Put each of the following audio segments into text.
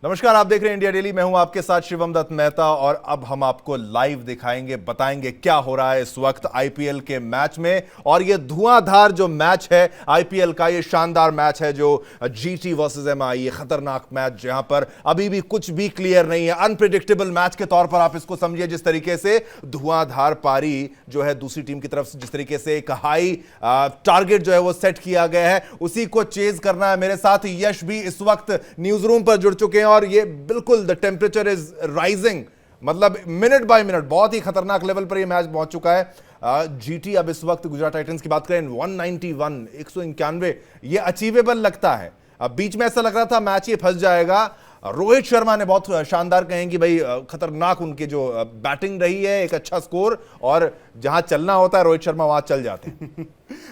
नमस्कार, आप देख रहे हैं इंडिया डेली। मैं हूं आपके साथ शिवम दत्त मेहता और अब हम आपको लाइव दिखाएंगे, बताएंगे क्या हो रहा है इस वक्त आईपीएल के मैच में। और ये धुआंधार जो मैच है आईपीएल का, ये शानदार मैच है जो जीटी वर्सेस एमआई, ये खतरनाक मैच जहां पर अभी भी कुछ भी क्लियर नहीं है। अनप्रिडिक्टेबल मैच के तौर पर आप इसको समझिए। जिस तरीके से धुआंधार पारी जो है दूसरी टीम की तरफ से, जिस तरीके से एक हाई टारगेट जो है वो सेट किया गया है, उसी को चेज करना है। मेरे साथ यश भी इस वक्त न्यूज रूम पर जुड़ चुके हैं और ये बिल्कुल द टेम्परेचर इज राइजिंग, मतलब मिनट बाय मिनट बहुत ही खतरनाक लेवल पर ये मैच पहुंच चुका है। जीटी अब इस वक्त गुजरात टाइटंस की बात करें 191 ये अचीवेबल लगता है। अब बीच में ऐसा लग रहा था मैच ये फंस जाएगा। रोहित शर्मा ने बहुत शानदार कहें कि भाई खतरनाक उनकी जो बैटिंग रही है, एक अच्छा स्कोर, और जहां चलना होता है रोहित शर्मा वहां चल जाते हैं।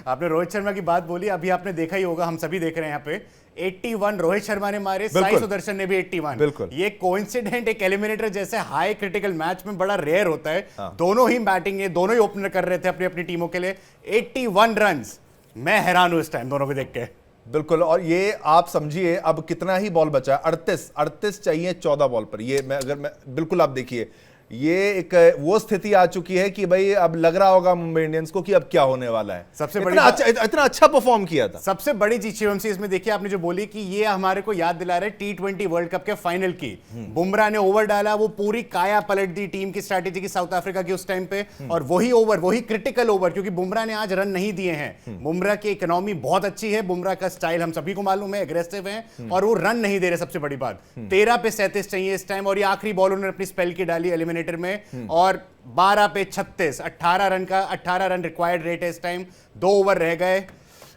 आपने रोहित शर्मा की बात बोली, अभी आपने देखा ही होगा, हम सभी देख रहे हैं यहाँ पे 81 रोहित शर्मा ने मारे, साई सुदर्शन ने भी 81। बिल्कुल, ये कोइंसिडेंट एक एलिमिनेटर जैसे हाई क्रिटिकल मैच में बड़ा रेयर होता है। दोनों ही बैटिंग है, दोनों ही ओपनर कर रहे थे अपनी अपनी टीमों के लिए। 81 रन्स, मैं हैरान हूं इस टाइम दोनों को देख के। बिल्कुल, और ये आप समझिए अब कितना ही बॉल बचा है, 38 चाहिए 14 बॉल पर। ये मैं बिल्कुल, आप देखिए ये एक वो स्थिति आ चुकी है कि भाई अब लग रहा होगा मुंबई इंडियंस को कि अब क्या होने वाला है। सबसे इतना अच्छा परफॉर्म किया था। सबसे बड़ी चीज शिवम इसमें देखिए, आपने जो बोली कि ये हमारे को याद दिला रहे T20 वर्ल्ड कप के फाइनल की। बुमराह ने ओवर डाला, वो पूरी काया पलट दी टीम की स्ट्रैटेजी की साउथ अफ्रीका की उस टाइम पे। और वही ओवर, वही क्रिटिकल ओवर, क्योंकि बुमराह ने आज रन नहीं दिए हैं। बुमराह की इकोनॉमी बहुत अच्छी है, बुमराह का स्टाइल हम सभी को मालूम है, एग्रेसिव है, और वो रन नहीं दे रहे। सबसे बड़ी बात 13 पे 37 चाहिए इस टाइम, और ये आखिरी बॉल उन्होंने अपनी स्पेल की डाली एलिमिनेटर में, और 12 पे 36, 18 रन का 18 रन रिक्वायर्ड रेट है इस टाइम। 2 ओवर रह गए,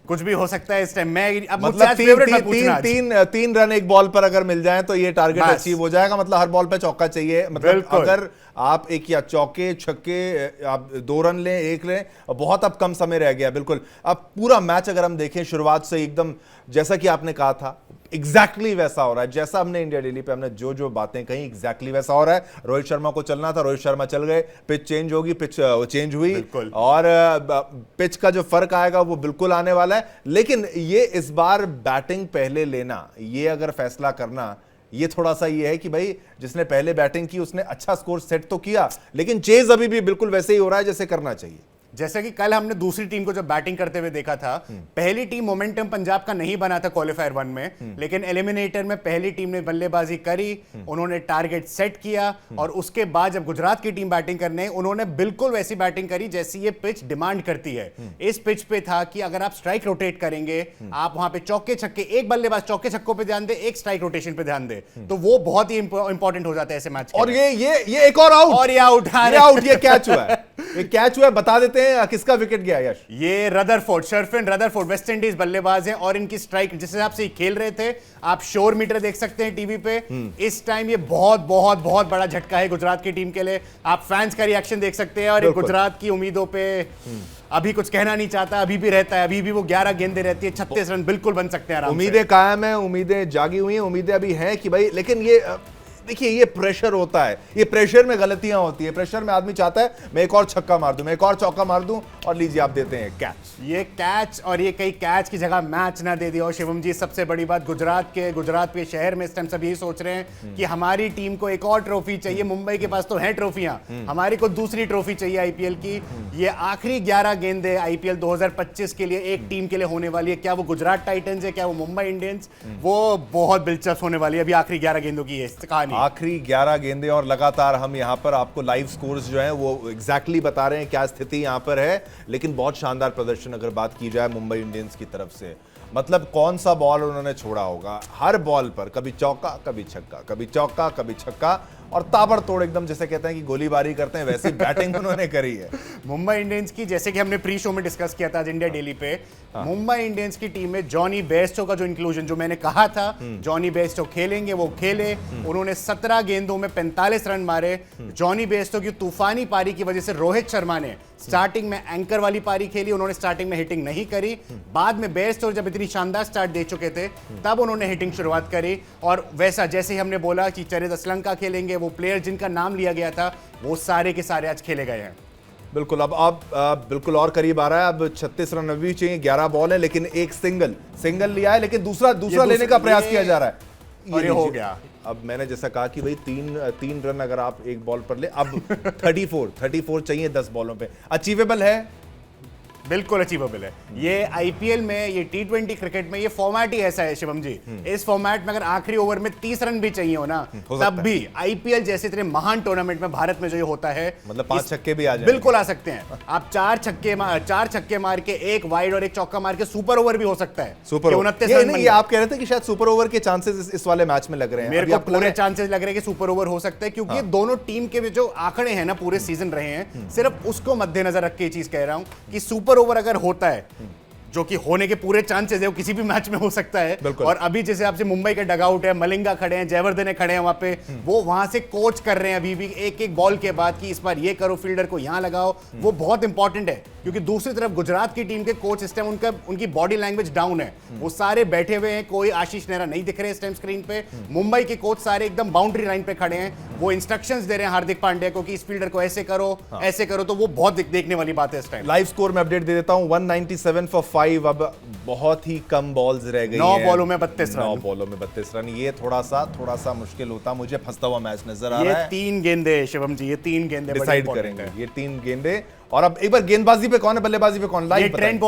कुछ भी हो सकता है इस टाइम। मैं अब मतलब तीन रन एक बॉल पर अगर मिल जाए तो ये टारगेट अचीव हो जाएगा। मतलब हर बॉल पे चौका चाहिए। मतलब अगर आप एक या चौके छक्के, आप 2 रन लें, 1 लें, बहुत अब कम समय रह गया। बिल्कुल, अब पूरा मैच अगर हम देखें शुरुआत से एकदम जैसा कि आपने कहा था, एग्जैक्टली वैसा हो रहा है जैसा हमने इंडिया डेली पे हमने जो बातें कही, एग्जैक्टली वैसा हो रहा है। रोहित शर्मा को चलना था, रोहित शर्मा चल गए, पिच चेंज होगी, पिच चेंज हुई, और पिच का जो फर्क आएगा वो बिल्कुल आने वाला है। लेकिन ये इस बार बैटिंग पहले लेना, ये अगर फैसला करना, ये थोड़ा सा ये है कि भाई जिसने पहले बैटिंग की उसने अच्छा स्कोर सेट तो किया, लेकिन चेज अभी भी बिल्कुल वैसे ही हो रहा है जैसे करना चाहिए। जैसे कि कल हमने दूसरी टीम को जब बैटिंग करते हुए देखा था, पहली टीम मोमेंटम पंजाब का नहीं बना था क्वालिफायर 1 में, लेकिन एलिमिनेटर में पहली टीम ने बल्लेबाजी करी, उन्होंने टारगेट सेट किया, और उसके बाद जब गुजरात की टीम बैटिंग करने, उन्होंने बिल्कुल वैसी बैटिंग करी जैसी ये पिच डिमांड करती है। इस पिच पे था कि अगर आप स्ट्राइक रोटेट करेंगे, आप वहां पे चौके छक्के, एक बल्लेबाज चौके छक्कों पे ध्यान दे, एक स्ट्राइक रोटेशन पे ध्यान दे, तो वो बहुत ही इंपॉर्टेंट हो जाता है ऐसे मैच। और ये एक और आउट, और ये आउट, ये कैच हुआ है, ये कैच हुआ है। बता देते हैं किसका विकेट गया यश? ये रदरफोर्ड, शर्फिन रदरफोर्ड, वेस्ट इंडीज बल्लेबाज है, और इनकी स्ट्राइक जिस हिसाब से खेल रहे थे, आप शोर मीटर देख सकते हैं टीवी पे इस टाइम। ये बहुत बहुत बहुत बड़ा झटका है गुजरात की टीम के लिए। आप फैंस का रिएक्शन देख सकते हैं, और गुजरात की उम्मीदों पे अभी कुछ कहना नहीं चाहता, अभी भी रहता है, अभी भी वो 11 गेंदें रहती है, 36 रन बिल्कुल बन सकते हैं। उम्मीदें कायम है, उम्मीदें जागी हुई हैं, उम्मीदें अभी हैं कि भाई, लेकिन ये देखिए ये प्रेशर होता है, ये प्रेशर में गलतियां होती है। प्रेशर में आदमी चाहता है मैं एक और छक्का मार दूं, मैं एक और चौका मार दूं, और लीजिए आप देते हैं कैच। ये कैच, और ये कई कैच की जगह मैच ना दे दिया। और शिवम जी, सबसे बड़ी बात, गुजरात के शहर में इस टाइम सब यही सोच रहे हैं कि हमारी टीम को एक और ट्रॉफी चाहिए। मुंबई के पास तो है ट्रॉफियां, हमारी को दूसरी ट्रॉफी चाहिए आईपीएल की। ये आखिरी 11 गेंदें आईपीएल 2025 के लिए एक टीम के लिए होने वाली है। क्या वो गुजरात टाइटंस है, क्या वो मुंबई इंडियंस, वो बहुत दिलचस्प होने वाली है। अभी आखिरी 11 गेंदों की है कहानी, आखिरी 11 गेंदें, और लगातार हम यहां पर आपको लाइव स्कोर्स जो हैं वो एग्जैक्टली बता रहे हैं क्या स्थिति यहां पर है। लेकिन बहुत शानदार प्रदर्शन अगर बात की जाए मुंबई इंडियंस की तरफ से, मतलब कौन सा बॉल उन्होंने छोड़ा होगा, हर बॉल पर कभी चौका, कभी छक्का, कभी चौका, कभी छक्का, और ताबड़तोड़ एकदम जैसे कहते हैं कि गोलीबारी करते हैं वैसी बैटिंग उन्होंने करी है मुंबई इंडियंस की। जैसे कि हमने प्री शो में डिस्कस किया था आज इंडिया डेली पे, मुंबई इंडियंस की टीम में जॉनी बेयरस्टो का जो इंक्लूजन, जो मैंने कहा था जॉनी बेयरस्टो खेलेंगे, वो खेले। उन्होंने 17 गेंदों में 45 रन मारे। जॉनी बेयरस्टो की तूफानी पारी की वजह से रोहित शर्मा ने स्टार्टिंग में एंकर वाली पारी खेली, उन्होंने स्टार्टिंग में हिटिंग नहीं करी। बाद में बेयरस्टो जब इतनी शानदार स्टार्ट दे चुके थे, तब उन्होंने हिटिंग शुरुआत करी। और वैसा जैसे ही हमने बोला कि चरित असलंका खेलेंगे, वो प्लेयर जिनका नाम लिया गया था, वो सारे के सारे आज खेले गए हैं। बिल्कुल, अब आप बिल्कुल और करीब आ रहा है। अब 36 रन अभी चाहिए, 11 बॉल है, लेकिन एक सिंगल लिया है, लेकिन दूसरा लेने का प्रयास किया जा रहा है। और ये हो लीजिए। गया। अब मैंने जैसा कहा कि भाई तीन रन अगर आप एक बॉल पर ले, अब 34 चाहिए 10 बॉलों पे, अचीवेबल है? बिल्कुल अचीवेबल है। ये आईपीएल में, ये टी20 क्रिकेट में ये फॉर्मेट ही ऐसा है शिवम जी। इस फॉर्मेट में अगर आखिरी ओवर में 30 रन भी चाहिए हो ना, तब भी आईपीएल जैसे इतने महान टूर्नामेंट में भारत में जो ये होता है, मतलब 5 छक्के भी आ जाएंगे। बिल्कुल आ सकते हैं। आप 4 छक्के मार के, एक वाइड और एक चौका मार के सुपर ओवर भी हो सकता है। सुपर ओवर 29 ये रन नहीं, बन ये आप कह रहे थे कि शायद सुपर ओवर के चांसेस इस वाले मैच में लग रहे हैं। मेरे अभी को आपको लग पूरे रहा है? चांसेस लग रहे हैं कि सुपर ओवर हो सकता है, क्योंकि दोनों टीम के जो आंकड़े हैं ना पूरे सीजन रहे हैं, सिर्फ उसको मद्देनजर रख के ये चीज कह रहा हूं कि सुपर ओवर अगर होता है, जो कि होने के पूरे चांसेस है, वो किसी भी मैच में हो सकता है। और अभी जैसे आपसे मुंबई का डगआउट है, मलिंगा खड़े हैं, जयवर्धने खड़े हैं वहां पे, वो वहां से कोच कर रहे हैं अभी भी एक एक बॉल के बाद कि इस बार ये करो, फील्डर को यहां लगाओ, वो बहुत इंपॉर्टेंट है। क्योंकि दूसरी तरफ गुजरात की टीम के कोच इस टाइम उनकी बॉडी लैंग्वेज डाउन है, वो सारे बैठे हुए हैं, कोई आशीष नेहरा नहीं दिख रहे इस टाइम स्क्रीन पे। मुंबई के कोच सारे एकदम बाउंड्री लाइन पे खड़े हैं, वो इंस्ट्रक्शंस दे रहे हैं हार्दिक पांड्या को कि इस फील्डर को ऐसे करो, ऐसे करो, तो वो बहुत देखने वाली बात है इस टाइम। लाइव स्कोर में अपडेट दे देता हूं, 197 फॉर 5। अब बहुत ही कम बॉल्स रह गई 9 बॉलों में 32 रन। 9 बॉलों में 32 रन, ये थोड़ा सा मुश्किल होता, मुझे फंसता हुआ मैच नजर आ ये रहा है। 3 गेंदे शिवम जी, ये 3 गेंदे डिसाइड करेंगे ये 3 गेंदे। और अब एक बार गेंदबाजी पे कौन है, बल्लेबाजी पे कौन? लाइव ट्रेंट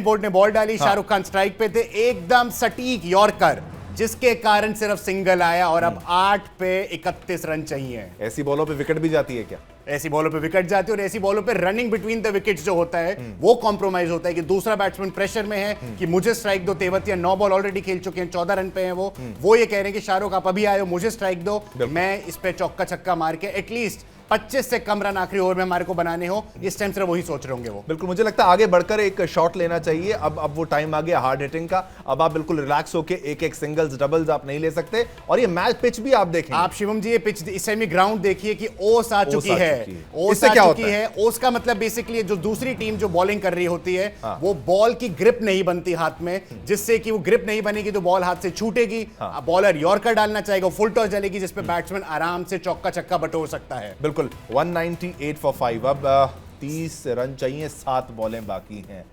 बोल्ट ने बॉल डाली, शाहरुख खान स्ट्राइक पे थे, एकदम सटीक यॉर्कर, जिसके कारण सिर्फ सिंगल आया, और अब 8 पे 31 रन चाहिए। ऐसी बॉलों पे विकेट भी जाती है क्या? ऐसी बॉलों पे विकेट जाती है, और ऐसी बॉलों पे रनिंग बिटवीन द विकेट्स जो होता है वो कॉम्प्रोमाइज होता है कि दूसरा बैट्समैन प्रेशर में है कि मुझे स्ट्राइक दो। तेवतिया 9 बॉल ऑलरेडी खेल चुके हैं, 14 रन पे हैं वो ये कह रहे हैं कि शाहरुख आप अभी आए हो, मुझे स्ट्राइक दो, मैं इस पे चौका छक्का मार के एटलीस्ट 25 से कम रन आखिरी ओवर में हमारे को बनाने हो। इस टाइम से वही सोच रहे होंगे वो। बिल्कुल, मुझे लगता है आगे बढ़कर एक शॉट लेना चाहिए। अब वो टाइम आ गया हार्ड हिटिंग का। अब आप बिल्कुल रिलैक्स होके एक सिंगल्स डबल्स आप नहीं ले सकते। और ये मैच पिच भी आप देखें, आप शिवम जी ये पिच इस टाइम ग्राउंड देखिए कि ओस आ चुकी है। इससे क्या होता है? ओस का मतलब बेसिकली जो दूसरी टीम जो बॉलिंग कर रही होती है, वो बॉल की ग्रिप नहीं बनती हाथ में, जिससे कि वो ग्रिप नहीं बनेगी तो बॉल हाथ से छूटेगी। बॉलर यॉर्कर डालना चाहेगा, फुल टॉस डालेगी, जिसपे बैट्समैन आराम से चौका छक्का बटोर सकता है। बिल्कुल 198 फॉर 5। अब 30 रन चाहिए, 7 बॉलें बाकी हैं।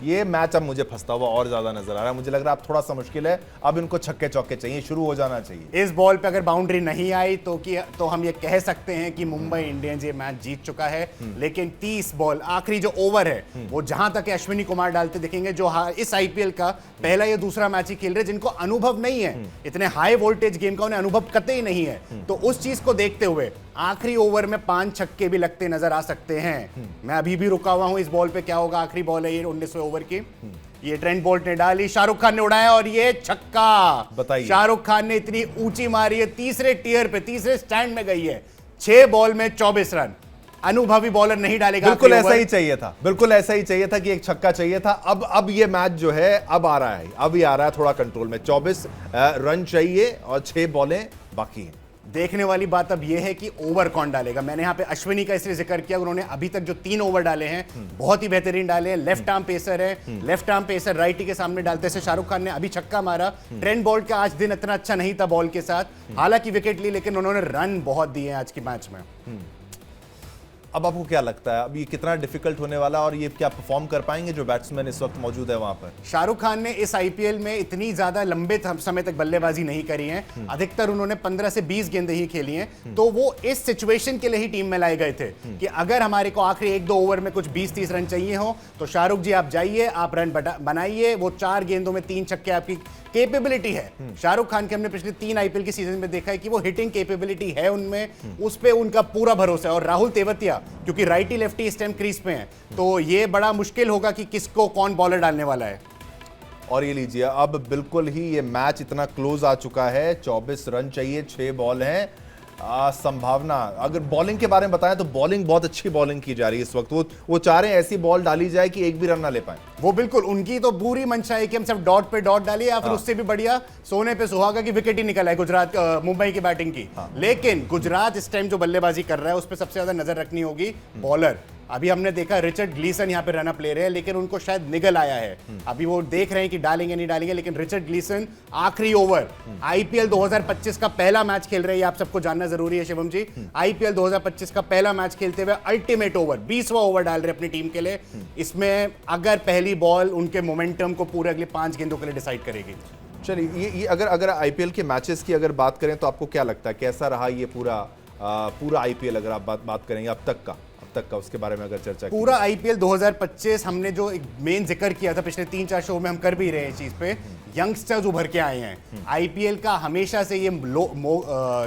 ये मैच अब मुझे फंसता हुआ और ज्यादा नजर आ रहा है। मुझे लग रहा है अब थोड़ा सा मुश्किल है, अब इनको छक्के चौके चाहिए, शुरू हो जाना चाहिए। इस बॉल पे अगर बाउंड्री नहीं आई तो हम ये कह सकते हैं कि मुंबई इंडियंस ये मैच जीत चुका है। लेकिन 30 बॉल आखिरी जो ओवर है, वो जहां तक अश्विनी कुमार डालते दिखेंगे, जो इस आईपीएल का पहला या दूसरा मैच ही खेल रहे, जिनको अनुभव नहीं है इतने हाई वोल्टेज गेम का, उन्हें अनुभव कतई नहीं है। तो उस चीज को देखते हुए आखिरी ओवर में 5 छक्के भी लगते नजर आ सकते हैं। मैं अभी भी रुका हुआ हूं इस बॉल पे, क्या होगा। आखिरी बॉल है ये 19वें ओवर की। ये ट्रेंट बोल्ट ने डाली, शाहरुख खान ने उड़ाया, और ये छक्का। बताइए, शाहरुख खान ने इतनी ऊंची मारी है, तीसरे टियर पे, तीसरे स्टैंड में गई है। 6 बॉल में 24 रन। अनुभवी बॉलर नहीं डालेगा। बिल्कुल ऐसा ही चाहिए था, बिल्कुल ऐसा ही चाहिए था कि एक छक्का चाहिए था। अब ये मैच जो है अब आ रहा है, अब ये आ रहा है थोड़ा कंट्रोल में। 24 रन चाहिए और 6 बॉलें बाकी हैं। देखने वाली बात अब यह है कि ओवर कौन डालेगा। मैंने यहां पे अश्विनी का इसलिए जिक्र किया, उन्होंने अभी तक जो 3 ओवर डाले हैं बहुत ही बेहतरीन डाले हैं। लेफ्ट आर्म पेसर है, लेफ्ट आर्म पेसर राइटी के सामने डालते से शाहरुख खान ने अभी छक्का मारा। ट्रेंट बोल्ट का आज दिन इतना अच्छा नहीं था बॉल के साथ, हालांकि विकेट ली, लेकिन उन्होंने रन बहुत दिए हैं आज की मैच में। अब आपको क्या लगता है, अब ये कितना डिफिकल्ट होने वाला, और ये क्या परफॉर्म कर पाएंगे जो बैट्समैन इस वक्त मौजूद है वहां पर? शाहरुख खान ने इस आईपीएल में इतनी ज्यादा लंबे समय तक बल्लेबाजी नहीं करी है, अधिकतर उन्होंने 15 से 20 गेंदें ही खेली हैं। तो वो इस सिचुएशन के लिए ही टीम में लाए गए थे कि अगर हमारे को आखिरी 1-2 ओवर में कुछ 20-30 रन चाहिए हो, तो शाहरुख जी आप जाइए, आप रन बनाइए। वो 4 गेंदों में 3 छक्के आपकी कैपेबिलिटी है। शाहरुख खान के हमने पिछले 3 आईपीएल की सीजन में देखा है कि वो हिटिंग कैपेबिलिटी है उनमें, उस पे उनका पूरा भरोसा है। और राहुल तेवतिया क्योंकि राइटी लेफ्टी इस टाइम क्रीज पे हैं, तो ये बड़ा मुश्किल होगा कि किसको कौन बॉलर डालने वाला है। और ये लीजिए, अब बिल्कुल ही ये मैच इतना क्लोज आ चुका है। 24 रन चाहिए, 6 बॉल हैं। संभावना, अगर बॉलिंग के बारे में बताएं तो बॉलिंग बहुत अच्छी बॉलिंग की जा रही है इस वक्त। वो चाह रहे हैं ऐसी बॉल डाली जाए कि एक भी रन ना ले पाए। वो बिल्कुल उनकी तो पूरी मंशा है कि हम सब डॉट पे डॉट डालिए, या फिर उससे भी बढ़िया सोने पे सुहागा की विकेट ही निकल आए गुजरात मुंबई की बैटिंग की। लेकिन गुजरात इस टाइम जो बल्लेबाजी कर रहा है उस पर सबसे ज्यादा नजर रखनी होगी बॉलर। अभी हमने देखा रिचर्ड ग्लीसन यहाँ पे रन अप ले रहे हैं, लेकिन उनको शायद निगल आया है। अभी वो देख रहे हैं कि डालेंगे नहीं डालेंगे, लेकिन रिचर्ड ग्लीसन आखिरी ओवर, आईपीएल 2025 का पहला मैच खेल रहे हैं, आप सबको जानना जरूरी है शिवम जी। आईपीएल 2025 का पहला मैच खेलते हुए अल्टीमेट ओवर, 20वां ओवर डाल रहे अपनी टीम के लिए। इसमें अगर पहली बॉल उनके मोमेंटम को पूरे अगले 5 गेंदों के लिए डिसाइड करेगी। चलिए ये अगर अगर आईपीएल के मैचेस की अगर बात करें तो आपको क्या लगता है कैसा रहा ये पूरा आईपीएल, अगर आप बात करेंगे अब तक का उसके बारे में अगर चर्चा पूरा आईपीएल 2025 हमने जो एक मेन जिक्र किया था पिछले 3-4 शो में, हम कर भी रहे हैं इस चीज पे, यंगस्टर्स उभर के आए हैं। आईपीएल का हमेशा से ये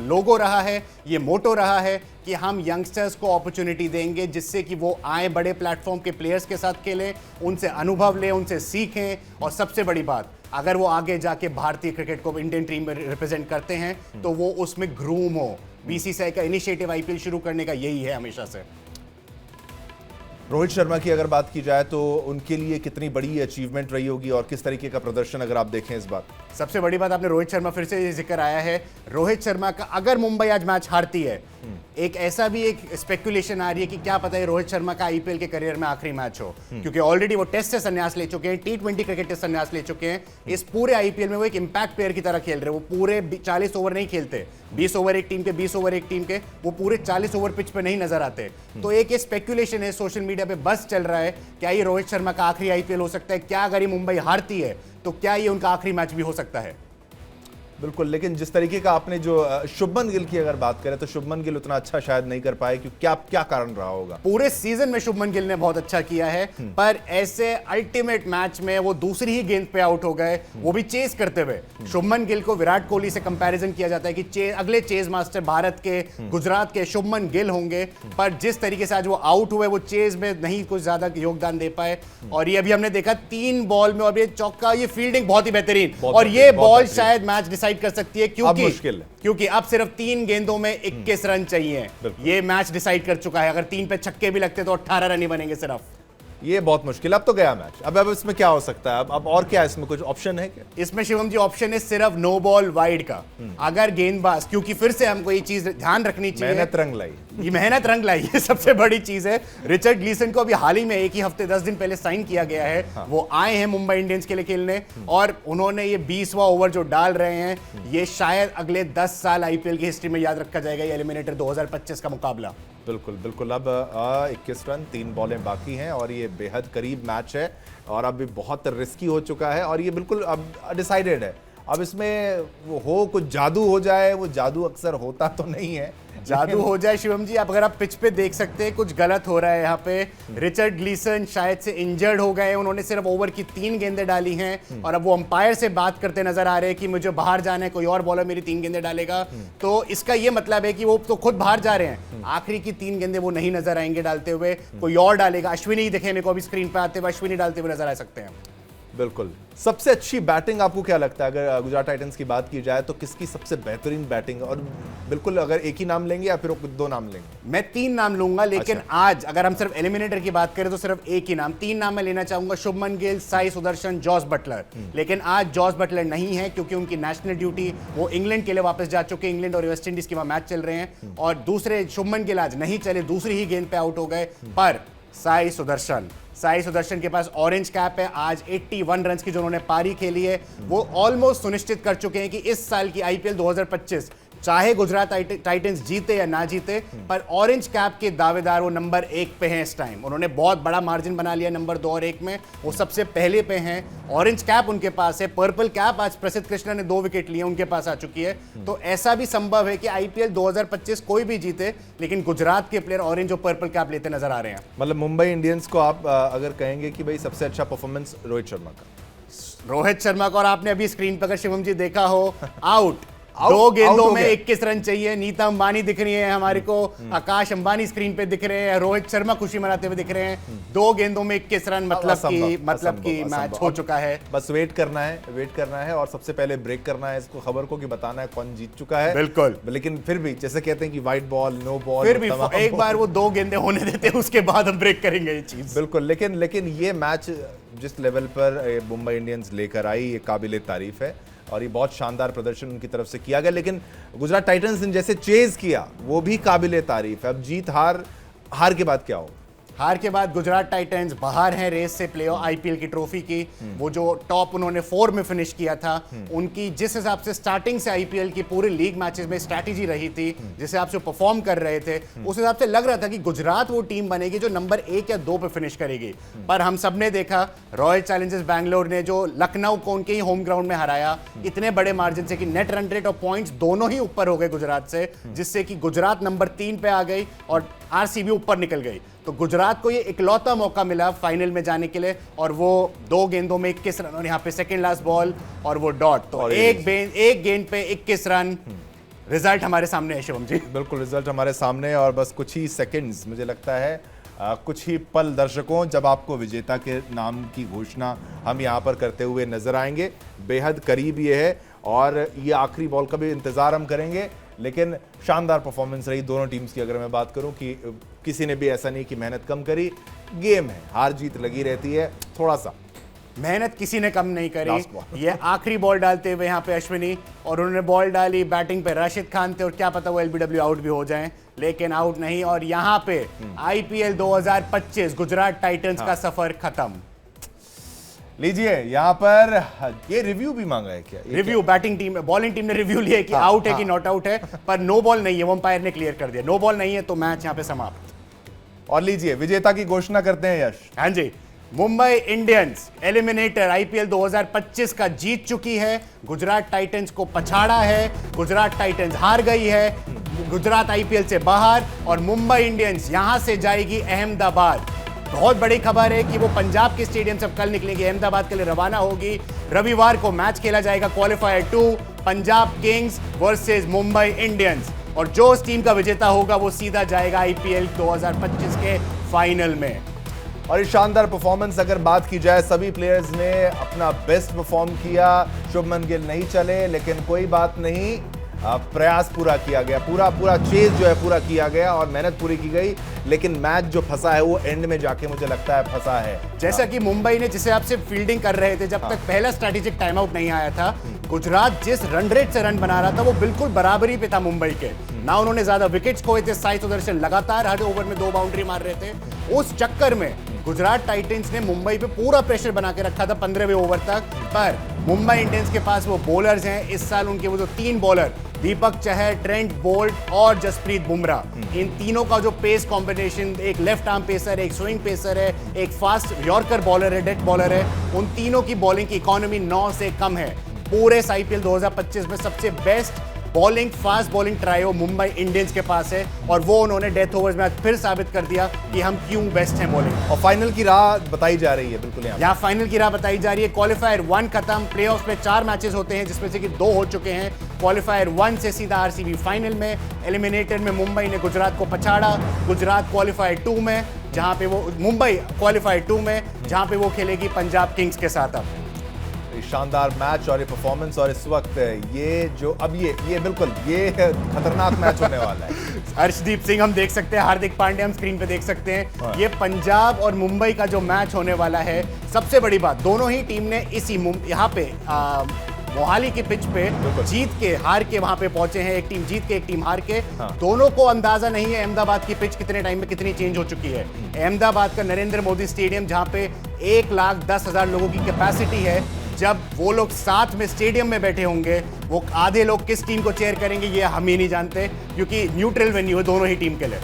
लोगो रहा है, ये मोटो रहा है कि हम यंगस्टर्स को अपॉर्चुनिटी देंगे जिससे कि वो आए, बड़े प्लेटफॉर्म के प्लेयर्स के साथ खेलें, उनसे अनुभव लें, उनसे सीखें, और सबसे बड़ी बात, अगर वो आगे जाके भारतीय क्रिकेट को इंडियन टीम में रिप्रेजेंट करते हैं तो वो उसमें ग्रूम हो। बीसीसीआई का इनिशिएटिव आईपीएल शुरू करने का यही है हमेशा से। रोहित शर्मा की अगर बात की जाए तो उनके लिए कितनी बड़ी अचीवमेंट रही होगी और किस तरीके का प्रदर्शन अगर आप देखें इस बार? सबसे बड़ी बात, आपने रोहित शर्मा फिर से जिक्र आया है, रोहित शर्मा का अगर मुंबई आज मैच हारती है, एक ऐसा भी एक स्पेकुलेशन आ रही है कि क्या पता है रोहित शर्मा का आईपीएल के करियर में आखिरी मैच हो, क्योंकि ऑलरेडी वो टेस्ट से संन्यास ले चुके हैं, T20 क्रिकेट से संन्यास ले चुके हैं। इस पूरे आईपीएल में वो एक इंपैक्ट प्लेयर की तरह खेल रहे हैं। वो पूरे 40 ओवर नहीं खेलते, 20 ओवर एक टीम के, 20 ओवर एक टीम के, वो पूरे 40 ओवर पिच पे नहीं नजर आते। तो एक स्पेकुलेशन है सोशल मीडिया पे बस चल रहा है, क्या ये रोहित शर्मा का आखिरी आईपीएल हो सकता है? क्या अगर ये मुंबई हारती है तो क्या ये उनका आखिरी मैच भी हो सकता है? बिल्कुल, लेकिन जिस तरीके का आपने जो शुभमन गिल की अगर बात करें तो शुभमन गिल उतना अच्छा शायद नहीं कर पाए, क्योंकि क्या कारण रहा होगा? पूरे सीजन में शुभमन गिल ने बहुत अच्छा किया है, पर ऐसे अल्टीमेट मैच में वो दूसरी ही गेंद पे आउट हो गए, वो भी चेस करते हुए। शुभमन गिल को विराट कोहली से कंपैरिजन किया जाता है कि अगले चेज मास्टर भारत के, गुजरात के शुभमन गिल होंगे, पर जिस तरीके से आज वो आउट हुए, वो चेज में नहीं कुछ ज्यादा योगदान दे पाए। और ये अभी हमने देखा 3 बॉल में, और ये चौका, ये फील्डिंग बहुत ही बेहतरीन, और ये बॉल शायद मैच डिसाइड कर सकती है, क्योंकि अब सिर्फ 3 गेंदों में 21 रन चाहिए। ये मैच डिसाइड कर चुका है। अगर 3 पे छक्के भी लगते तो 18 रन ही बनेंगे सिर्फ। ये बहुत मुश्किल, अब तो गया मैच। अब इसमें क्या हो सकता है? अब और क्या इसमें कुछ ऑप्शन है क्या? इसमें शिवम जी ऑप्शन है सिर्फ नो बॉल वाइड का। अगर गेंदबाज, क्योंकि फिर से हमको ये चीज ध्यान रखनी चाहिए, मेहनत रंग लाई, ये मेहनत रंग लाई, ये सबसे बड़ी चीज है। रिचर्ड ग्लीसन को अभी हाल ही में एक ही हफ्ते 10 दिन पहले साइन किया गया है। वो आए हैं मुंबई इंडियंस के लिए खेलने, और उन्होंने ये 20वां ओवर जो डाल रहे हैं, ये शायद अगले 10 साल आईपीएल की हिस्ट्री में याद रखा जाएगा, ये एलिमिनेटर 2025 का मुकाबला। बिल्कुल बिल्कुल। अब 21 रन, 3 बॉलें बाकी हैं, और ये बेहद करीब मैच है, और अब बहुत रिस्की हो चुका है, और ये बिल्कुल अब डिसाइडेड है। अब इसमें वो हो कुछ जादू हो जाए, वो जादू अक्सर होता तो नहीं है, जादू हो जाए शिवम जी। अब अगर आप पिच पे देख सकते हैं कुछ गलत हो रहा है यहाँ पे। रिचर्ड ग्लीसन शायद से इंजर्ड हो गए, उन्होंने सिर्फ ओवर की 3 गेंदें डाली हैं, और अब वो अंपायर से बात करते नजर आ रहे हैं कि मुझे बाहर जाना है, कोई और बॉलर मेरी 3 गेंदें डालेगा। तो इसका ये मतलब है कि वो तो खुद बाहर जा रहे हैं, आखिरी की 3 गेंदें वो नहीं नजर आएंगे डालते हुए, कोई और डालेगा। अश्विनी देखे मेरे को अभी स्क्रीन पे आते हुए, अश्विनी डालते हुए नजर आ सकते हैं। बिल्कुल। सबसे अच्छी बैटिंग आपको क्या लगता है? अगर गुजरात टाइटंस की बात की जाए तो किसकी सबसे बेहतरीन बैटिंग? और बिल्कुल अगर एक ही नाम लेंगे या फिर 2 नाम लेंगे? मैं 3 नाम लूंगा, लेकिन आज अगर हम सिर्फ एलिमिनेटर की बात करें तो सिर्फ एक ही नाम, 3 नाम मैं लेना चाहूंगा, शुभमन गिल, साई सुदर्शन, जॉस बटलर। लेकिन आज जॉस बटलर नहीं है, क्योंकि उनकी नेशनल ड्यूटी, वो इंग्लैंड के लिए वापस जा चुके हैं, इंग्लैंड और वेस्ट इंडीज के वहां मैच चल रहे हैं, और दूसरे शुभमन गिल आज नहीं चले, दूसरी ही गेंद पे आउट हो गए। पर साई सुदर्शन के पास ऑरेंज कैप है। आज 81 रन की जो उन्होंने पारी खेली है, वो ऑलमोस्ट सुनिश्चित कर चुके हैं कि इस साल की आईपीएल 2025 चाहे गुजरात टाइटंस जीते या ना जीते, पर ऑरेंज कैप के दावेदार वो नंबर 1 पे हैं इस टाइम। उन्होंने बहुत बड़ा मार्जिन बना लिया नंबर 2 और 1 में, वो सबसे पहले पे हैं। ऑरेंज कैप उनके पास है, पर्पल कैप आज प्रसिद्ध कृष्णा ने 2 विकेट लिए, उनके पास आ चुकी है। तो ऐसा भी संभव है कि आईपीएल 2025 कोई भी जीते, लेकिन गुजरात के प्लेयर ऑरेंज और पर्पल कैप लेते नजर आ रहे हैं। मतलब मुंबई इंडियंस को आप अगर कहेंगे कि भाई सबसे अच्छा परफॉर्मेंस रोहित शर्मा का, और आपने अभी स्क्रीन पर अगर शिवम जी देखा हो, आउट 2 गेंदों में 21 रन चाहिए। नीता अंबानी दिख रही है हमारे को, आकाश अंबानी स्क्रीन पे दिख रहे हैं, रोहित शर्मा खुशी मनाते हुए दिख रहे हैं। 2 गेंदों में 21 रन, मतलब कि मैच हो चुका है। बस वेट करना है, और सबसे पहले ब्रेक करना है इसको, खबर को, कि बताना है कौन जीत चुका है। बिल्कुल। लेकिन फिर भी जैसे कहते हैं कि व्हाइट बॉल, नो बॉल, फिर भी एक बार वो 2 गेंदें होने देते हैं, उसके बाद हम ब्रेक करेंगे ये चीज। बिल्कुल। लेकिन ये मैच जिस लेवल पर मुंबई इंडियंस लेकर आई, ये काबिले तारीफ है, और ये बहुत शानदार प्रदर्शन उनकी तरफ से किया गया। लेकिन गुजरात टाइटंस ने जैसे चेज किया, वो भी काबिले तारीफ है। अब जीत हार के बाद क्या हो? हार के बाद गुजरात टाइटंस बाहर हैं रेस से प्लेऑफ आईपीएल की ट्रॉफी की। वो जो टॉप उन्होंने 4 में फिनिश किया था, उनकी जिस हिसाब से स्टार्टिंग से आईपीएल की पूरे लीग मैचेस में स्ट्रैटेजी रही थी, जिस हिसाब से परफॉर्म कर रहे थे, उस हिसाब से लग रहा था कि गुजरात वो टीम बनेगी जो नंबर 1 या 2 पे फिनिश करेगी। पर हम सबने देखा रॉयल चैलेंजर्स बैंगलोर ने जो लखनऊ को उनके ही होम ग्राउंड में हराया इतने बड़े मार्जिन से कि नेट रन रेट और पॉइंट्स दोनों ही ऊपर हो गए गुजरात से, जिससे कि गुजरात नंबर 3 पे आ गई और आरसीबी ऊपर निकल गई। तो गुजरात को ये इकलौता मौका मिला फाइनल में जाने के लिए, और वो 2 गेंदों में 21 रन और यहाँ पे सेकंड लास्ट बॉल और वो डॉट। तो एक गेंद पे 21 रन। रिजल्ट हमारे सामने है शिवम जी। बिल्कुल, रिजल्ट हमारे सामने और बस कुछ ही सेकंड्स, मुझे लगता है कुछ ही पल दर्शकों, जब आपको विजेता के नाम की घोषणा हम यहाँ पर करते हुए नजर आएंगे। बेहद करीब ये है और ये आखिरी बॉल का भी इंतजार हम करेंगे। लेकिन शानदार परफॉर्मेंस रही दोनों टीम्स की। अगर मैं बात करूं कि किसी ने भी ऐसा नहीं कि मेहनत कम करी, गेम है, हार जीत लगी रहती है, थोड़ा सा मेहनत किसी ने कम नहीं करी। ये आखिरी बॉल डालते हुए यहाँ पे अश्विनी, और उन्होंने बॉल डाली, बैटिंग पे राशिद खान थे और क्या पता वो एलबीडब्ल्यू आउट भी हो जाएं, लेकिन आउट नहीं। और यहाँ पे आईपीएल 2025 गुजरात टाइटंस का सफर खत्म। लीजिए यहाँ पर ये रिव्यू भी मांगा है क्या? Review batting team, bowling team ने रिव्यू लिया कि आउट है कि नॉट आउट है, पर नो बॉल नहीं है, वो अंपायर ने क्लियर कर दिया नो बॉल नहीं है, तो मैच यहाँ पे समाप्त। और लीजिए विजेता की घोषणा करते हैं यश। हाँ जी, मुंबई इंडियंस एलिमिनेटर आईपीएल 2025 का जीत चुकी है, गुजरात टाइटंस को पछाड़ा है, गुजरात टाइटंस हार गई है, गुजरात आईपीएल से बाहर, और मुंबई इंडियंस यहां से जाएगी अहमदाबाद। बहुत बड़ी खबर है कि वो पंजाब के स्टेडियम से कल निकलेंगे, अहमदाबाद के लिए रवाना होगी। रविवार को मैच खेला जाएगा qualifier 2, Punjab Kings versus Mumbai Indians, और जो उस टीम का विजेता होगा वो सीधा जाएगा आईपीएल 2025 के फाइनल में। और इस शानदार परफॉर्मेंस अगर बात की जाए, सभी प्लेयर्स ने अपना बेस्ट परफॉर्म किया। शुभमन गिल नहीं चले, लेकिन कोई बात नहीं, प्रयास पूरा किया गया, पूरा चेज जो है पूरा किया गया और मेहनत पूरी की गई। लेकिन मैच जो फंसा है वो एंड में जाके मुझे लगता है फंसा है। जैसा कि मुंबई ने जिसे आपसे फील्डिंग कर रहे थे, जब तक पहला स्ट्रैटेजिक टाइम आउट नहीं आया था, गुजरात जिस रन रेट से रन बना रहा था वो बिल्कुल बराबरी पे था मुंबई के। ना उन्होंने ज्यादा विकेट्स खोए थे, साई सुदर्शन लगातार हर ओवर में 2 बाउंड्री मार रहे थे। उस चक्कर में गुजरात टाइटंस ने मुंबई पे पूरा प्रेशर बना के रखा था 15वें ओवर तक। पर मुंबई इंडियंस के पास वो बॉलर्स हैं, इस साल उनके वो जो 3 bowler Deepak Chahar, Trent Boult और जसप्रीत बुमराह, इन तीनों का जो पेस कॉम्बिनेशन, एक लेफ्ट आर्म पेसर है, एक स्विंग पेसर है, एक फास्ट यॉर्कर बॉलर है, डेथ बॉलर है, उन तीनों की बॉलिंग की इकोनॉमी 9 से कम है। पूरे आईपीएल 2025 में सबसे best bowling, fast bowling trio Mumbai Indians के पास है, और वो उन्होंने डेथ ओवर्स में आज फिर साबित कर दिया कि हम क्यों बेस्ट हैं बॉलिंग। और फाइनल की राह बताई जा रही है, बिल्कुल यहाँ फाइनल की राह बताई जा रही है। क्वालिफायर 1 खत्म, प्लेऑफ्स में 4 मैचेस होते हैं जिसमें से कि 2 हो चुके हैं। क्वालिफायर 1 से सीधा आरसीबी फाइनल में, एलिमिनेटर में मुंबई ने गुजरात को पछाड़ा। गुजरात क्वालिफायर 2 में, जहां पे वो मुंबई क्वालिफायर 2 में, जहां पे वो खेलेगी पंजाब किंग्स के साथ। अब शानदार मैच और ये परफॉर्मेंस, और इस वक्त ये जो अब ये बिल्कुल ये खतरनाक मैच होने वाला है। अर्शदीप सिंह हम देख सकते हैं, हार्दिक पांड्या हम स्क्रीन पे देख सकते हैं। ये पंजाब और मुंबई का जो मैच होने वाला है, सबसे बड़ी बात, दोनों ही टीम ने इसी यहाँ पे मोहाली की पिच पे जीत के हार के वहां पे पहुंचे हैं। एक टीम जीत के, एक टीम हार के। दोनों को अंदाजा नहीं है अहमदाबाद की पिच कितने टाइम में कितनी चेंज हो चुकी है। अहमदाबाद का नरेंद्र मोदी स्टेडियम, जहां पे 1,10,000 लोगों की कैपेसिटी है, जब वो लोग साथ में स्टेडियम में बैठे होंगे, वो आधे लोग किस टीम को चेयर करेंगे ये हम ही नहीं जानते, क्योंकि न्यूट्रल वेन्यू है दोनों ही टीम के लिए।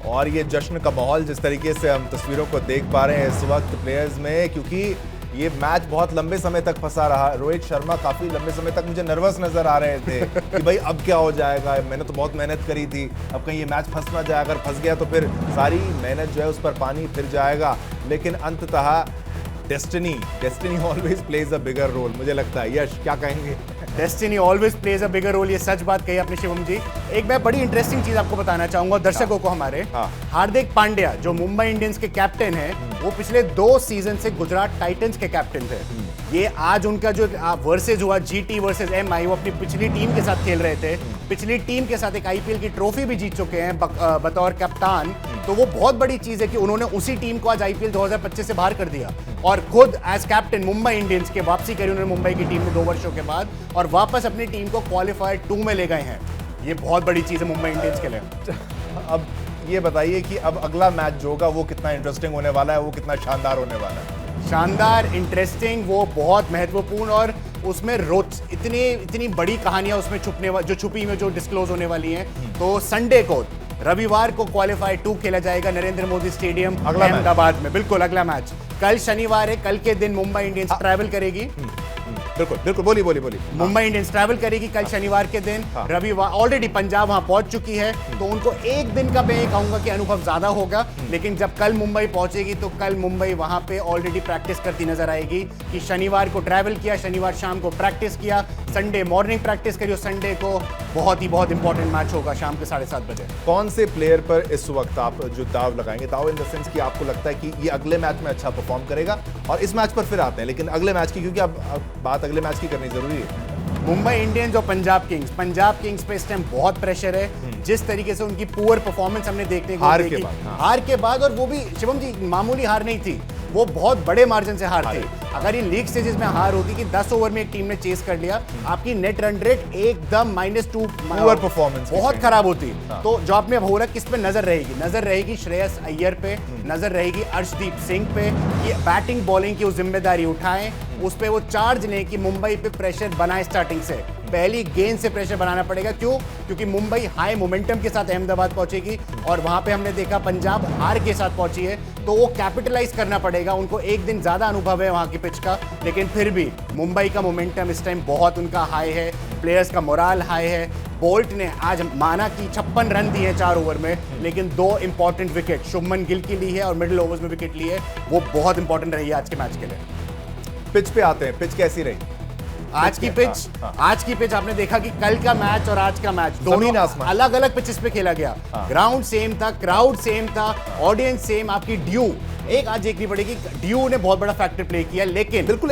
और ये जश्न का माहौल जिस तरीके से हम तस्वीरों को देख पा रहे हैं इस वक्त प्लेयर्स में, क्योंकि ये मैच बहुत लंबे समय तक फंसा रहा। रोहित शर्मा काफी लंबे समय तक मुझे नर्वस नजर आ रहे थे कि भाई अब क्या हो जाएगा, मैंने तो बहुत मेहनत करी थी, अब कहीं ये मैच फंस ना जाए, अगर फंस गया तो फिर सारी मेहनत जो है उस पर पानी फिर जाएगा। लेकिन अंततः destiny always plays a bigger role, मुझे लगता है। यश, क्या कहेंगे? Destiny always plays a bigger role, ये सच बात कही आपने शिवम जी। एक मैं बड़ी इंटरेस्टिंग चीज आपको बताना चाहूंगा, दर्शकों को हमारे। हार्दिक पांड्या जो मुंबई इंडियंस के कैप्टन हैं, वो पिछले 2 सीजन से गुजरात टाइटंस के कैप्टन थे। ये आज उनका जो वर्सेज हुआ, जीटी वर्सेज एमआई, वो अपनी पिछली टीम के साथ खेल रहे थे। पिछली टीम के साथ एक आईपीएल की ट्रॉफी भी जीत चुके हैं बतौर कप्तान। तो वो बहुत बड़ी चीज है कि उन्होंने उसी टीम को आज आईपीएल 2025 से बाहर कर दिया, और खुद एज कैप्टन मुंबई इंडियंस के वापसी करी उन्होंने मुंबई की टीम में 2 वर्षों के बाद, और वापस अपनी टीम को क्वालिफायर 2 में ले गए हैं। ये बहुत बड़ी चीज है मुंबई इंडियंस के लिए। अब ये बताइए कि अब अगला मैच जो होगा वो कितना इंटरेस्टिंग होने वाला है, वो कितना शानदार होने वाला है? शानदार, इंटरेस्टिंग, वो बहुत महत्वपूर्ण और उसमें इतनी बड़ी कहानियां उसमें जो छुपी में जो डिस्क्लोज होने वाली हैं। तो संडे को, रविवार को क्वालिफाई 2 खेला जाएगा नरेंद्र मोदी स्टेडियम अहमदाबाद में। बिल्कुल अगला मैच कल शनिवार है। कल के दिन मुंबई इंडियंस ट्रैवल करेगी। बिल्कुल बिल्कुल, बोलिए। मुंबई इंडियंस ट्रैवल करेगी कल शनिवार के दिन। रविवार ऑलरेडी पंजाब वहां पहुंच चुकी है, तो उनको एक दिन का मैं कहूंगा कि अनुभव ज्यादा होगा। लेकिन जब कल मुंबई पहुंचेगी तो कल मुंबई वहां पे ऑलरेडी प्रैक्टिस करती नजर आएगी कि शनिवार को ट्रैवल किया, शनिवार शाम को प्रैक्टिस किया, संडे मॉर्निंग प्रैक्टिस करी और संडे को बहुत इंपॉर्टेंट मैच होगा शाम के 7:30 बजे। कौन से प्लेयर पर इस वक्त आप जो दाव लगाएंगे? दाव इन द सेंस कि आपको लगता है कि ये अगले मैच में अच्छा परफॉर्म करेगा, और इस मैच पर फिर आते हैं, लेकिन अगले मैच की, क्योंकि अब बात अगले मैच की करनी जरूरी है। मुंबई इंडियंस और पंजाब किंग्स पे इस टाइम बहुत प्रेशर है। जिस तरीके से उनकी पुअर परफॉर्मेंस हमने देखने को हार के बाद, और वो भी शिवम जी मामूली हार नहीं थी, वो बहुत बड़े मार्जिन से हार थी। अगर ये लीग स्टेजेस में हार होती कि 10 ओवर में एक टीम ने चेस कर लिया, आपकी नेट रन रेट एकदम -2 पुअर परफॉर्मेंस बहुत खराब होती। तो जो आपने अब हो रहा, किस पे नजर रहेगी श्रेयस अय्यर पे, नजर रहेगी अर्शदीप सिंह पे, कि बैटिंग बॉलिंग की वो जिम्मेदारी उठाएं, उस पे वो चार्ज लें कि मुंबई पे प्रेशर बनाए। स्टार्टिंग से पहली गेंद से प्रेशर बनाना पड़ेगा। क्योंकि मुंबई हाई मोमेंटम के साथ अहमदाबाद पहुंचेगी और वहां पे हमने देखा पंजाब हार के साथ पहुंची है, तो वो कैपिटलाइज करना पड़ेगा। उनको एक दिन ज्यादा अनुभव है वहां की पिच का, लेकिन फिर भी मुंबई का मोमेंटम इस टाइम बहुत उनका हाई है, प्लेयर्स का मोराल हाई है। बोल्ट ने आज माना कि 56 रन दिए हैं 4 ओवर में, लेकिन 2 इंपॉर्टेंट विकेट शुभमन गिल की ली है और मिडिल ओवर्स में विकेट ली है, वो बहुत इंपॉर्टेंट रही है आज के मैच के लिए। पिच पे आते हैं, पिच कैसी रही आज की पिच आपने देखा कि कल का मैच और आज का मैच दोनों अलग अलग पिचेस पे खेला गया। ग्राउंड सेम था, क्राउड सेम था, ऑडियंस सेम। आपकी ड्यू आज देखनी पड़ेगी, ड्यू ने बहुत बड़ा फैक्टर प्ले किया, लेकिन बिल्कुल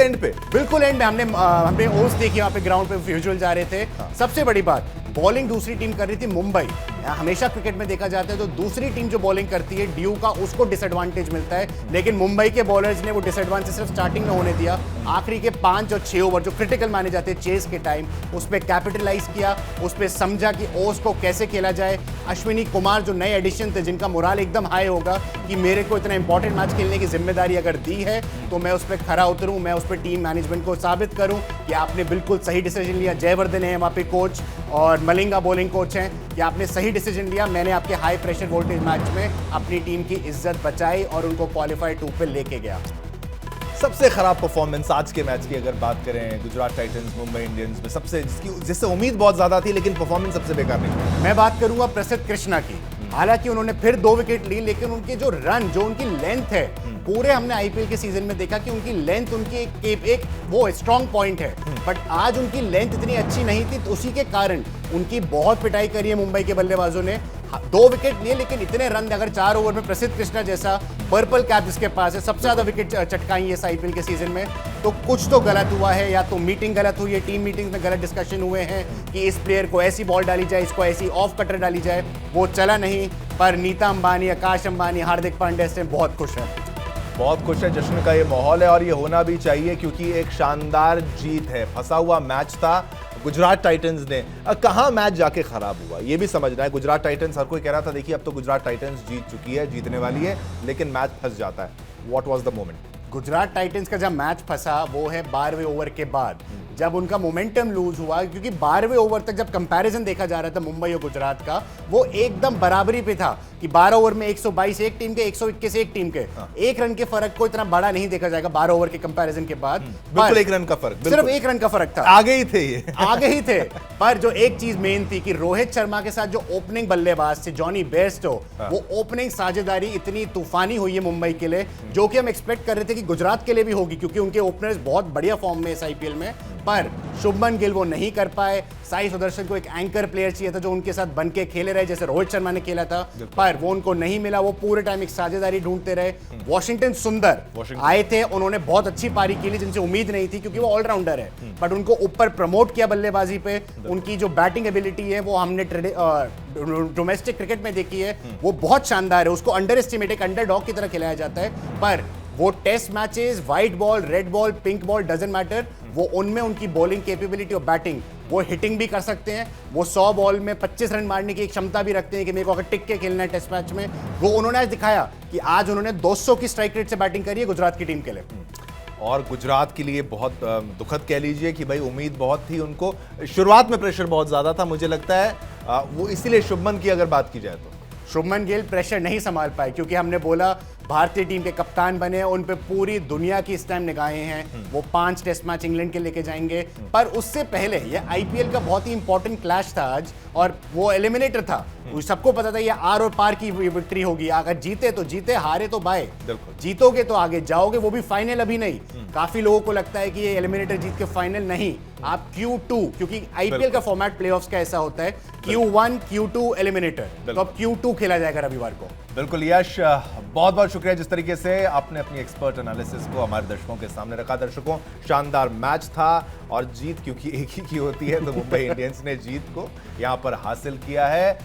एंड में हमने ओस देखी, वहां पे ग्राउंड पे विजुअल जा रहे थे। सबसे बड़ी बात, बॉलिंग दूसरी टीम कर रही थी मुंबई। हमेशा क्रिकेट में देखा जाता है तो दूसरी टीम जो बॉलिंग करती है ड्यू का उसको डिसएडवांटेज मिलता है, लेकिन मुंबई के बॉलर्स ने वो डिसएडवांटेज सिर्फ स्टार्टिंग में होने दिया। आखिरी के 5 और 6 ओवर जो क्रिटिकल माने जाते हैं चेस के टाइम, उस पर कैपिटलाइज किया, उस पर समझा कि ओस को कैसे खेला जाए। अश्विनी कुमार जो नए एडिशन थे, जिनका मोराल एकदम हाई होगा कि मेरे को इतना इंपॉर्टेंट मैच खेलने की जिम्मेदारी अगर दी है तो मैं उस पर खरा उतरूं, मैं उस पर टीम मैनेजमेंट को साबित करूं कि आपने बिल्कुल सही डिसीजन लिया। जयवर्धन है वहाँ पे कोच और मलिंगा बॉलिंग कोच हैं कि आपने सही डिसीजन लिया। मैंने आपके हाई प्रेशर वोल्टेज मैच में अपनी टीम की इज्जत बचाई और उनको क्वालिफाई 2 पे लेके गया। सबसे खराब परफॉर्मेंस आज के मैच की अगर बात करें गुजरात टाइटंस मुंबई इंडियंस में, सबसे जिससे उम्मीद बहुत ज्यादा थी लेकिन परफॉर्मेंस सबसे बेकार नहीं। मैं बात करूंगा प्रसिद्ध कृष्णा की। हालांकि उन्होंने फिर 2 विकेट ली, लेकिन उनके जो रन, जो उनकी लेंथ है, पूरे हमने आईपीएल के सीजन में देखा कि उनकी लेंथ उनकी एक वो स्ट्रॉन्ग पॉइंट है, बट आज उनकी लेंथ इतनी अच्छी नहीं थी, तो उसी के कारण उनकी बहुत पिटाई करी है मुंबई के बल्लेबाजों ने। 2 विकेट लिए, लेकिन इतने रन अगर 4 ओवर में प्रसिद्ध कृष्णा जैसा पर्पल कैप जिसके पास है, सबसे ज्यादा विकेट चटकाई है इस आईपीएल के सीजन में, तो कुछ तो गलत हुआ है। या तो मीटिंग गलत हुई है, टीम मीटिंग में गलत डिस्कशन हुए हैं कि इस प्लेयर को ऐसी बॉल डाली जाए, इसको ऐसी ऑफ कटर डाली जाए, वो चला नहीं। पर नीता अंबानी, आकाश अंबानी, हार्दिक पांड्या से बहुत खुश है, बहुत खुश है। जश्न का ये माहौल है और ये होना भी चाहिए, क्योंकि एक शानदार जीत है। फंसा हुआ मैच था गुजरात टाइटंस ने, कहां मैच जाके खराब हुआ ये भी समझना है। गुजरात टाइटंस, हर कोई कह रहा था देखिए अब तो गुजरात टाइटंस जीत चुकी है, जीतने वाली है, लेकिन मैच फंस जाता है। What was the moment? Gujarat Titans का जब मैच फंसा वो है 12वें ओवर के बाद, जब उनका मोमेंटम लूज हुआ, क्योंकि 12वें ओवर तक जब कंपैरिजन देखा जा रहा था मुंबई और गुजरात का, वो एकदम बराबरी पे था कि 12 ओवर में 122 एक टीम के, 121 एक टीम के। एक रन के फर्क को इतना बड़ा नहीं देखा जाएगा 12 ओवर के कंपैरिजन के बाद। बिल्कुल 1 रन का फर्क, सिर्फ 1 रन का फर्क था, आगे ही थे ये आगे ही थे। पर जो एक चीज मेन थी कि रोहित शर्मा के साथ जो ओपनिंग बल्लेबाज थे जॉनी बेयरस्टो, वो ओपनिंग साझेदारी इतनी तूफानी हुई है मुंबई के लिए, जो कि हम एक्सपेक्ट कर रहे थे कि गुजरात के लिए भी होगी, क्योंकि उनके ओपनर्स बहुत बढ़िया फॉर्म में इस आईपीएल में। पर शुभमन गिल वो नहीं कर पाए। साई सुदर्शन को एक एंकर प्लेयर चाहिए था जो उनके साथ बनके खेले रहे, जैसे रोहित शर्मा ने खेला था, पर वो उनको नहीं मिला। वो पूरे टाइम एक साझेदारी ढूंढते रहे। वॉशिंगटन सुंदर आए थे, उन्होंने बहुत अच्छी पारी की ली जिनसे उम्मीद नहीं थी, क्योंकि वो ऑलराउंडर है, बट उनको ऊपर प्रमोट किया बल्लेबाजी पे। उनकी जो बैटिंग एबिलिटी है वो हमने डोमेस्टिक क्रिकेट में देखी है, वो बहुत शानदार है। उसको अंडर एस्टिमेट, एक अंडरडॉग की तरह खिलाया जाता है। पर वो test matches, white ball, red ball, pink ball, doesn't matter, वो उनमें उनकी बॉलिंग कैपेबिलिटी और बैटिंग वो हिटिंग भी कर सकते हैं, वो 100 बॉल में 25 रन मारने की एक क्षमता भी रखते हैं कि मेरे को अगर टिक के खेलना है टेस्ट मैच में। वो उन्होंने आज दिखाया कि आज उन्होंने 200 की स्ट्राइक रेट से बैटिंग करी है गुजरात की टीम के लिए। और गुजरात के लिए बहुत दुखद कह लीजिए कि भाई उम्मीद बहुत थी उनको, शुरुआत में प्रेशर बहुत ज्यादा था, मुझे लगता है वो इसीलिए शुभमन की अगर बात की जाए तो शुभमन गिल प्रेशर नहीं संभाल पाए, क्योंकि हमने बोला भारतीय टीम के कप्तान बने, उन पे पूरी दुनिया की इस टाइम निगाहें हैं। वो 5 टेस्ट मैच इंग्लैंड के लेके जाएंगे, पर उससे पहले ये आईपीएल का बहुत ही इंपॉर्टेंट क्लैश था आज, और वो एलिमिनेटर था। सबको पता था ये आर और पार की विक्ट्री होगी, अगर जीते तो जीते, हारे तो बाय। जीतोगे तो आगे जाओगे, वो भी फाइनल अभी नहीं। काफी लोगों को लगता है कि ये एलिमिनेटर जीत के फाइनल नहीं, आप Q2, क्योंकि आईपीएल का फॉर्मेट प्लेऑफ्स का ऐसा होता है Q1 Q2 एलिमिनेटर, तो अब Q2 खेला जाएगा रविवार को। बिल्कुल यश, बहुत बहुत शुक्रिया जिस तरीके से आपने अपनी एक्सपर्ट एनालिसिस को हमारे दर्शकों के सामने रखा। दर्शकों, शानदार मैच था और जीत क्योंकि एक ही की होती है, तो मुंबई इंडियंस ने जीत को यहां पर हासिल किया है।